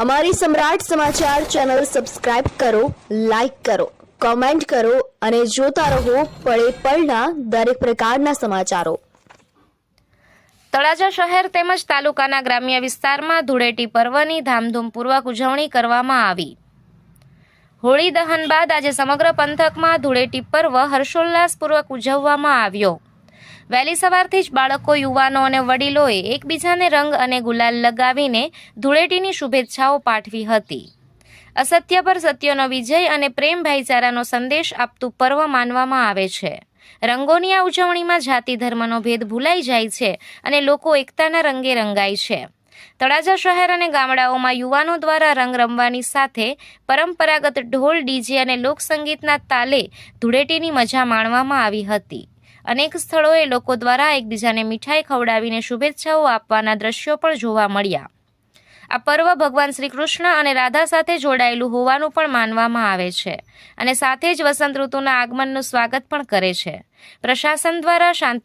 અમારી સમ્રાટ સમાચાર ચેનલ સબસ્ક્રાઇબ કરો, લાઇક કરો, કોમેન્ટ કરો અને જોતા રહો પળે પળના દરેક પ્રકારના સમાચારો। તળાજા શહેર તેમજ તાલુકાના ગ્રામ્ય વિસ્તારમાં ધૂળેટી પર્વની ધામધૂમપૂર્વક ઉજવણી કરવામાં આવી। હોળી દહન બાદ આજે સમગ્ર પંથકમાં ધૂળેટી પર્વ હર્ષોલ્લાસપૂર્વક ઉજવવામાં આવ્યો। વહેલી સવારથી જ બાળકો, યુવાનો અને વડીલોએ એકબીજાને રંગ અને ગુલાલ લગાવીને ધૂળેટીની શુભેચ્છાઓ પાઠવી હતી। અસત્ય પર સત્યનો વિજય અને પ્રેમ ભાઈચારાનો સંદેશ આપતું પર્વ માનવામાં આવે છે। રંગોની આ ઉજવણીમાં જાતિ ધર્મનો ભેદ ભૂલાઈ જાય છે અને લોકો એકતાના રંગે રંગાય છે। તળાજા શહેર અને ગામડાઓમાં યુવાનો દ્વારા રંગ રમવાની સાથે પરંપરાગત ઢોલ, ડીજે અને લોકસંગીતના તાલે ધૂળેટીની મજા માણવામાં આવી હતી। અનેક સ્થળોએ લોકો દ્વારા એકબીજાને મીઠાઈ ખવડાવીને શુભેચ્છાઓ આપવાના દ્રશ્યો પણ જોવા મળ્યા। આ પર્વ ભગવાન શ્રી કૃષ્ણ અને રાધા સાથે જોડાયેલું હોવાનું પણ માનવામાં આવે છે અને સાથે જ વસંત ઋતુના આગમનનું સ્વાગત પણ કરે છે। પ્રશાસન દ્વારા શાંતિ